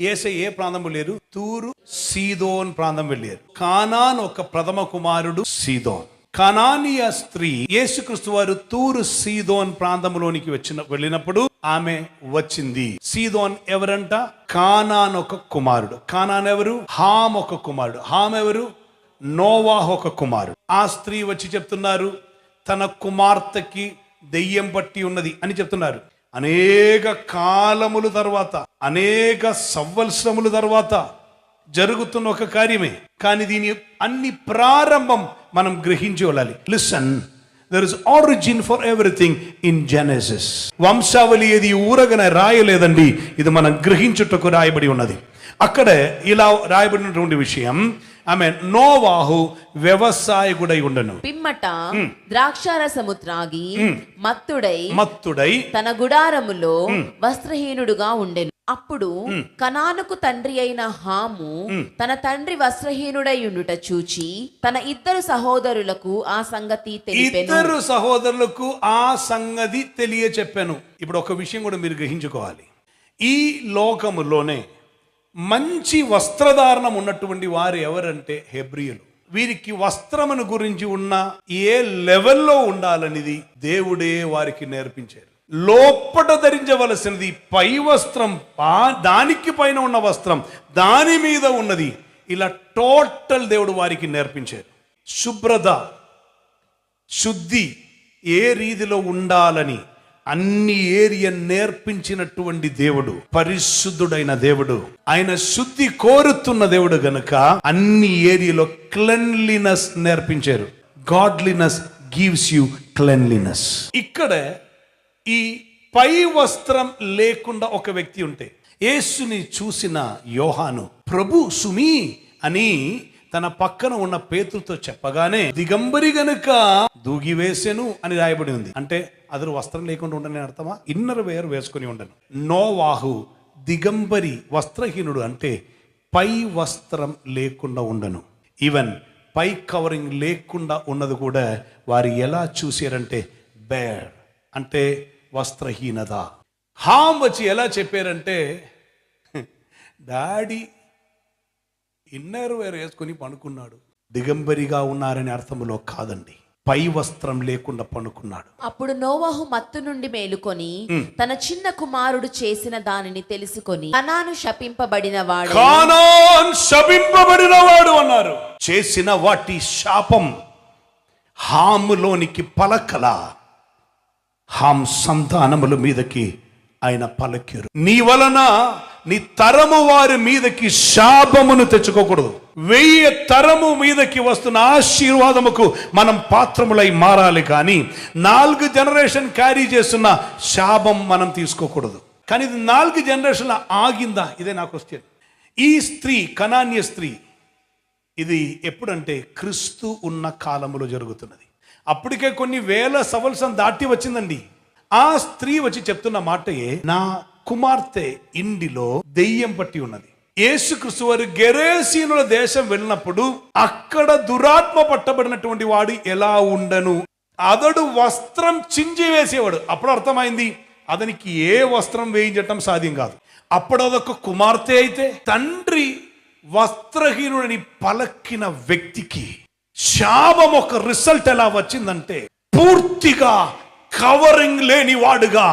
యేసయ్య ఏ ప్రాంతం వెళ్ళారు? తూరు సీదోన్ ప్రాంతం వెళ్ళారు. కానాన్ ఒక ప్రథమ కుమారుడు సీదోన్. కనానీయ స్త్రీ యేసుక్రీస్తు వారు తూరు సీదోన్ ప్రాంతంలోనికి వెళ్ళినప్పుడు ఆమె వచ్చింది. సీదోన్ ఎవరంట? కానాన్ ఒక కుమారుడు. కానాన్ ఎవరు? హామ్ ఒక కుమారుడు. హామ్ ఎవరు? నోవాహు ఒక కుమారుడు. ఆ స్త్రీ వచ్చి చెప్తున్నారు, తన కుమార్తెకి దెయ్యం పట్టి ఉన్నది అని చెప్తున్నారు. అనేక కాలముల తర్వాత, అనేక సంవత్సరముల తర్వాత జరుగుతున్న ఒక కార్యమే. కానీ దీని అన్ని ప్రారంభం మనం గ్రహించుకోవాలి. Listen, there is origin for everything in Genesis. వంశావళి ఏది ఊరగన రాయలేదండి, ఇది మనం గ్రహించుటకు రాయబడి ఉన్నది. అక్కడే ఇలా రాయబడినటువంటి విషయం, ఆమె నోవాహు వ్యవసాయకుడై ఉండను. పిమ్మట ద్రాక్షారసము త్రాగి మత్తుడై తన గుడారములో వస్త్రహీనుడుగా ఉండెను. అప్పుడు కనానుకు తండ్రి అయిన హాము తన తండ్రి వస్త్రహీనుడై ఉండుట చూచి తన ఇద్దరు సహోదరులకు ఆ సంగతి తెలియచెప్పాను. ఇప్పుడు ఒక విషయం కూడా మీరు గ్రహించుకోవాలి. ఈ లోకములోనే మంచి వస్త్రధారణం ఉన్నటువంటి వారు ఎవరంటే హెబ్రీయులు. వీరికి వస్త్రమును గురించి ఉన్న ఏ లెవెల్లో ఉండాలనేది దేవుడే వారికి నేర్పించారు. లోపట ధరించవలసినది పై వస్త్రం, దానికి పైన ఉన్న వస్త్రం, దాని మీద ఉన్నది, ఇలా టోటల్ దేవుడు వారికి నేర్పించారు. శుభ్రత, శుద్ధి ఏ రీతిలో ఉండాలని అన్ని ఏరియా నేర్పించినటువంటి దేవుడు పరిశుద్ధుడైన దేవుడు. ఆయన శుద్ధి కోరుతున్న దేవుడు గనుక అన్ని ఏరియాలో క్లెన్లీనెస్ నేర్పించారు. Godliness gives you cleanliness. ఇక్కడ ఈ పై వస్త్రం లేకుండా ఒక వ్యక్తి ఉంటే, యేసుని చూసిన యోహాను ప్రభు సుమి అని తన పక్కన ఉన్న పేతురుతో చెప్పగానే దిగంబరి గనుక దూగివేసెను అని రాయబడి ఉంది. అంటే అతడు వస్త్రం లేకుండా ఉండని అర్థమా? ఇన్నర్ వేర్ వేసుకుని ఉండను. నోవాహు దిగంబరి, వస్త్రహీనుడు, అంటే పై వస్త్రం లేకుండా ఉండను. ఈవెన్ పై కవరింగ్ లేకుండా ఉన్నది కూడా వారు ఎలా చూసారంటే బేర్, అంటే వస్త్రహీనత. హామ్ వచ్చి ఎలా చెప్పారంటే, డాడీ ఇన్నర్ వేర్ వేసుకుని పనుకున్నాడు. దిగంబరిగా ఉన్నారని అర్థములో కాదండి, పై వస్త్రం లేకుండా పనుకున్నాడు. అప్పుడు నోవాహు మత్తు నుండి మేలుకొని తన చిన్న కుమారుడు చేసిన దానిని తెలుసుకొని కనాను శపింపబడినవాడు అన్నారు. చేసిన వాటి శాపం హాములోనికి పలకల, హామ్ సంతానముల మీదకి ఆయన పలకిరు. నీ వలన నీ తరము వారి మీదకి శాపమును తెచ్చుకోకూడదు. 1000 తరము మీదకి వస్తున్న ఆశీర్వాదముకు మనం పాత్రములై మారాలి. కానీ 4 జనరేషన్ క్యారీ చేస్తున్న శాపం మనం తీసుకోకూడదు. కానీ ఇది 4 జనరేషన్ల ఆగిందా? ఇదే నా క్వశ్చన్. ఈ స్త్రీ, కనాన్య స్త్రీ, ఇది ఎప్పుడంటే క్రీస్తు ఉన్న కాలములో జరుగుతున్నది. అప్పటికే కొన్ని వేల సంవత్సరం దాటి వచ్చిందండి. ఆ స్త్రీ వచ్చి చెప్తున్న మాటయే, నా కుమార్తె ఇండిలో దెయ్యం పట్టి ఉన్నది. యేసుక్రీస్తు వారు గెరేసీనుల దేశం వెళ్ళినప్పుడు అక్కడ దురాత్మ పట్టబడినటువంటి వాడు ఎలా ఉండను, అతడు వస్త్రం చించి వేసేవాడు. అప్పుడు అర్థమైంది అతనికి ఏ వస్త్రం వేయించటం సాధ్యం కాదు. అప్పుడు అదొక కుమార్తె అయితే, తండ్రి వస్త్రహీనుడని పలకిన వ్యక్తికి శాపం ఒక రిజల్ట్ ఎలా వచ్చిందంటే, పూర్తిగా కవరింగ్ లేని వాడుగా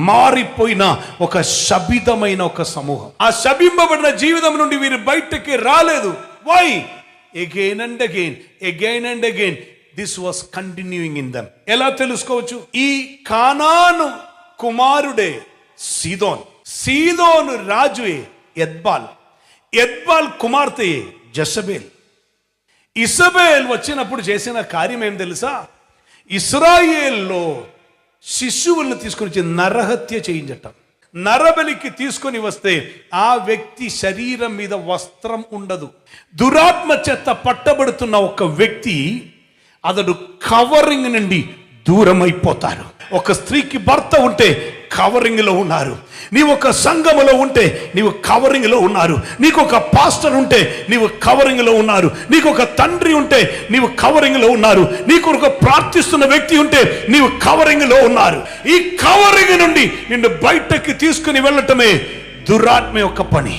మారిపోయిన ఒక శపితమైన ఒక సమూహం. ఆ శపింపబడిన జీవితం నుండి వీరు బయటకి రాలేదు. Why? Again and again this was continuing in them. ఎలా తెలుసుకోవచ్చు? ఈ కానాను కుమారుడే సీదోను రాజుయే ఎద్బాల్ కుమార్తె జెజబెల్. ఇసబెల్ వచ్చినప్పుడు చేసిన కార్యం ఏం తెలుసా? ఇశ్రాయేల్లో శిశువులను తీసుకొని వచ్చి నరహత్య చేయించటం. నరబలికి తీసుకొని వస్తే ఆ వ్యక్తి శరీరం మీద వస్త్రం ఉండదు. దురాత్మ చేత పట్టబడుతున్న ఒక వ్యక్తి అతడు కవరింగ్ నుండి దూరం అయిపోతారు. ఒక స్త్రీకి భర్త ఉంటే కవరింగ్ లో ఉన్నారు. నీవు ఒక సంఘములో ఉంటే నీవు కవరింగ్ లో ఉన్నారు. నీకు ఒక పాస్టర్ ఉంటే నీవు కవరింగ్ లో ఉన్నారు. నీకు ఒక తండ్రి ఉంటే నీవు కవరింగ్ లో ఉన్నారు. నీకు ఒక ప్రార్థిస్తున్న వ్యక్తి ఉంటే నీవు కవరింగ్ లో ఉన్నారు. ఈ కవరింగ్ నుండి నిన్ను బయటకి తీసుకుని వెళ్ళటమే దురాత్మ యొక్క పని.